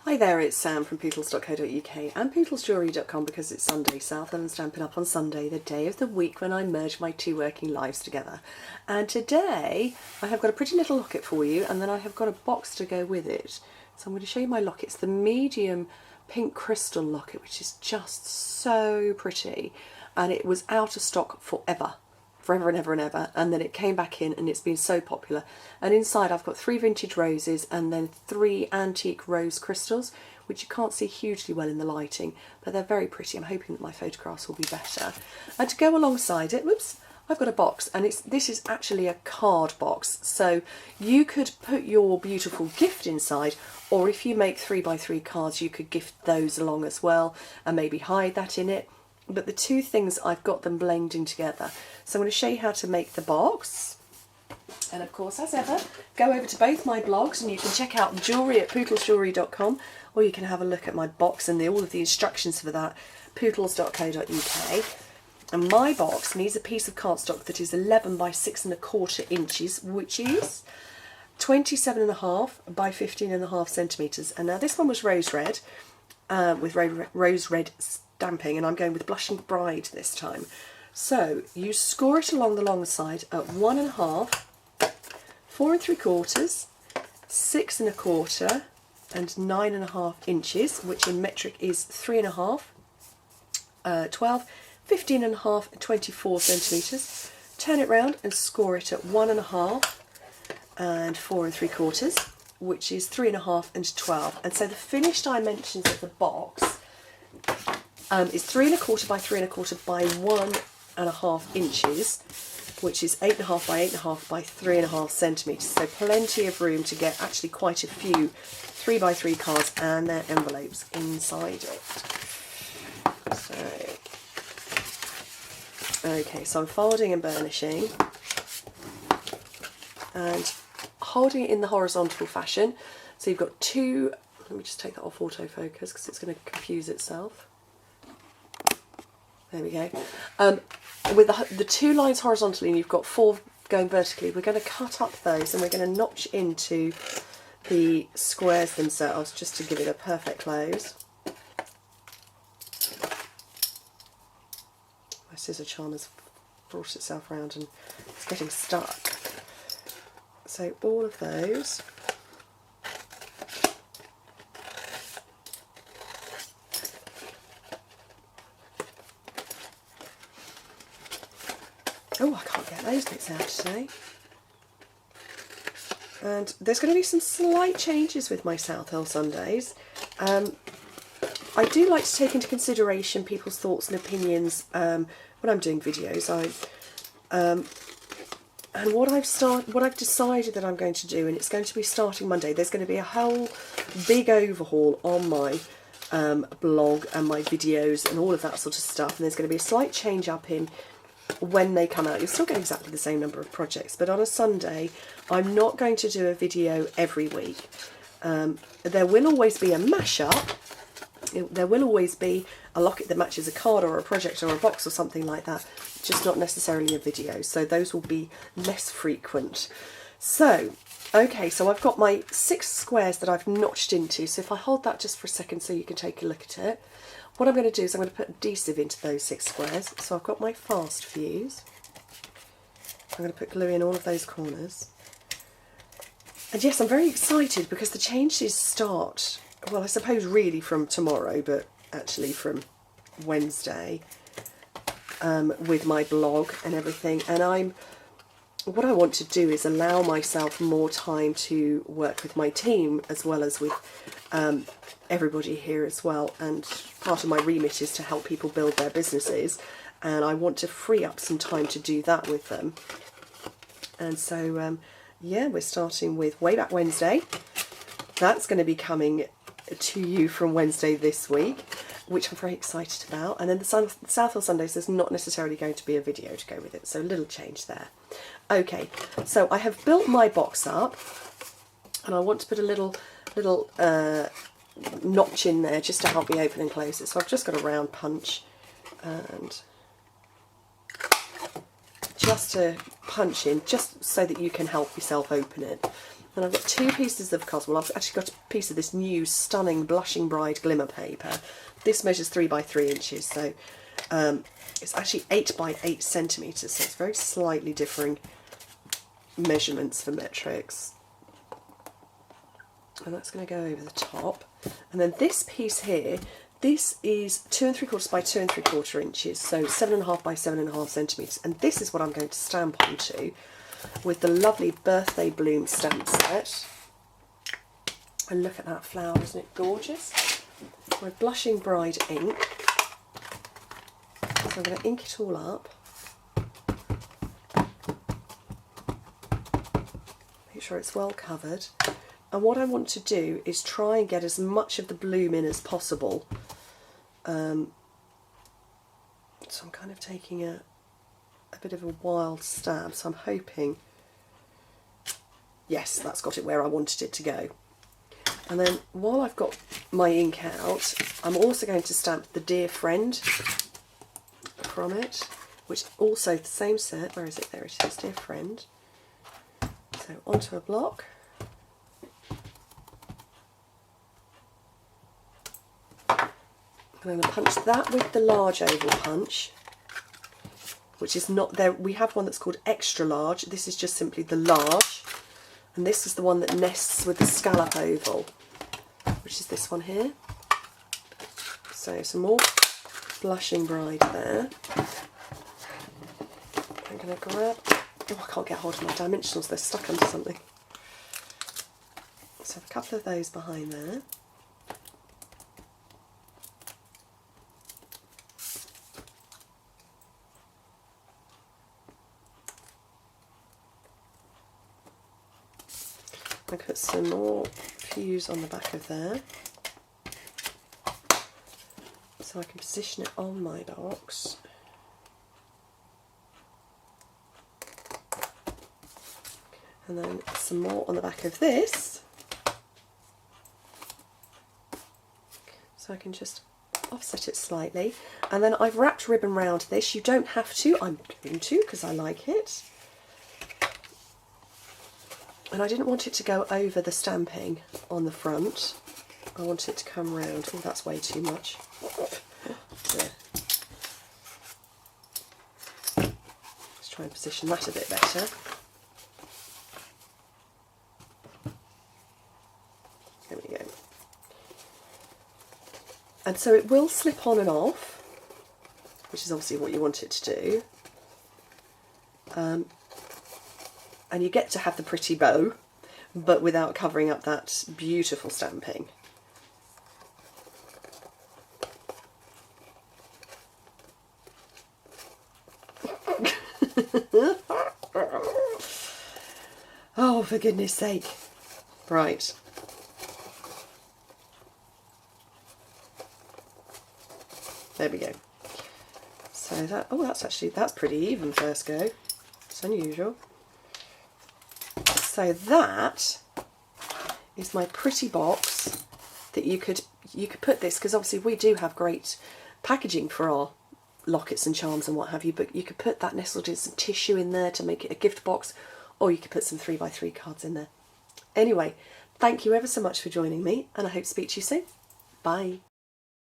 Hi there, it's Sam from Pootles.co.uk and PootlesJewellery.com because it's Sunday, South and Stampin' Up on Sunday, the day of the week when I merge my two working lives together. And today I have got a pretty little locket for you, and then I have got a box to go with it. So I'm going to show you my locket. It's the medium pink crystal locket, which is just so pretty, and it was out of stock forever and ever and ever, and then it came back in and it's been so popular. And inside I've got 3 vintage roses and then 3 antique rose crystals, which you can't see hugely well in the lighting, but they're very pretty. I'm hoping that my photographs will be better. And to go alongside it, whoops, I've got a box, and this is actually a card box, so you could put your beautiful gift inside, or if you make 3x3 cards you could gift those along as well and maybe hide that in it. But the two things, I've got them blending together. So I'm going to show you how to make the box. And of course, as ever, go over to both my blogs and you can check out jewellery at PootlesJewellery.com, or you can have a look at my box and all of the instructions for that, Pootles.co.uk. And my box needs a piece of cardstock that is 11 by 6¼ inches, which is 27.5 by 15.5 centimetres. And now this one was rose red, with rose red stamping, and I'm going with Blushing Bride this time. So you score it along the long side at 1.5, 4 3/4, 6 1/4, and 9.5 inches, which in metric is 3.5, 12, 15.5, and 24 centimetres. Turn it round and score it at 1.5 and 4 3/4, which is 3.5 and 12. And so the finished dimensions of the box is 3 1/4 by 3 1/4 by 1.5 inches, which is 8.5 by 8.5 by 3.5 centimetres. So plenty of room to get actually quite a few 3x3 cards and their envelopes inside it. Okay, so I'm folding and burnishing and holding it in the horizontal fashion. So you've got two, let me just take that off autofocus because it's going to confuse itself. There we go. With the 2 lines horizontally, and you've got 4 going vertically, we're going to cut up those and we're going to notch into the squares themselves just to give it a perfect close. My scissor charm has brought itself round and it's getting stuck. So all of those. Oh, I can't get those bits out today. And there's going to be some slight changes with my South Hill Sundays. I do like to take into consideration people's thoughts and opinions when I'm doing videos. And what I've decided that I'm going to do, and it's going to be starting Monday, there's going to be a whole big overhaul on my blog and my videos and all of that sort of stuff. And there's going to be a slight change up in when they come out. You'll still get exactly the same number of projects, but on a Sunday I'm not going to do a video every week. There will always be a mashup. There will always be a locket that matches a card or a project or a box or something like that, just not necessarily a video, so those will be less frequent. So okay, so I've got my 6 squares that I've notched into, so if I hold that just for a second so you can take a look at it. What I'm going to do is I'm going to put adhesive into those 6 squares. So I've got my fast fuse. I'm going to put glue in all of those corners. And yes, I'm very excited because the changes start, well, I suppose really from tomorrow, but actually from Wednesday, with my blog and everything. And what I want to do is allow myself more time to work with my team as well as with everybody here as well, and part of my remit is to help people build their businesses, and I want to free up some time to do that with them. And so yeah, we're starting with Way Back Wednesday. That's going to be coming to you from Wednesday this week, which I'm very excited about. And then the South Hill Sundays, there's not necessarily going to be a video to go with it, so a little change there. Okay, so I have built my box up and I want to put a little notch in there just to help me open and close it. So I've just got a round punch and just to punch in, just so that you can help yourself open it. And I've got 2 pieces of cos. Well, I've actually got a piece of this new stunning Blushing Bride glimmer paper. This measures 3 by 3 inches, so it's actually 8 by 8 centimetres, so it's very slightly differing measurements for metrics. And that's going to go over the top. And then this piece here, this is 2 3/4 by 2 3/4 inches, so 7.5 by 7.5 centimetres. And this is what I'm going to stamp onto with the lovely Birthday Bloom stamp set. And look at that flower, isn't it gorgeous? My Blushing Bride ink. So I'm going to ink it all up. Make sure it's well covered. And what I want to do is try and get as much of the bloom in as possible. So I'm kind of taking a bit of a wild stab, so I'm hoping, yes, that's got it where I wanted it to go. And then while I've got my ink out, I'm also going to stamp the Dear Friend from it, which also the same set. Where is it? There it is, Dear Friend. So onto a block. I'm going to punch that with the large oval punch, which is not there. We have one that's called extra large. This is just simply the large, and this is the one that nests with the scallop oval, which is this one here. So some more Blushing Bride there. I'm going to grab, oh, I can't get hold of my dimensionals, they're stuck under something. So a couple of those behind there. I put some more fuse on the back of there, so I can position it on my box. And then some more on the back of this, so I can just offset it slightly. And then I've wrapped ribbon round this. You don't have to, I'm going to because I like it. And I didn't want it to go over the stamping on the front. I want it to come round. Oh, that's way too much. There. Let's try and position that a bit better. There we go. And so it will slip on and off, which is obviously what you want it to do. And you get to have the pretty bow, but without covering up that beautiful stamping. Oh, for goodness sake. Right. There we go. So that, oh, that's pretty even first go. It's unusual. So that is my pretty box that you could put this, because obviously we do have great packaging for our lockets and charms and what have you, but you could put that nestled in some tissue in there to make it a gift box, or you could put some 3x3 cards in there. Anyway, thank you ever so much for joining me, and I hope to speak to you soon. Bye.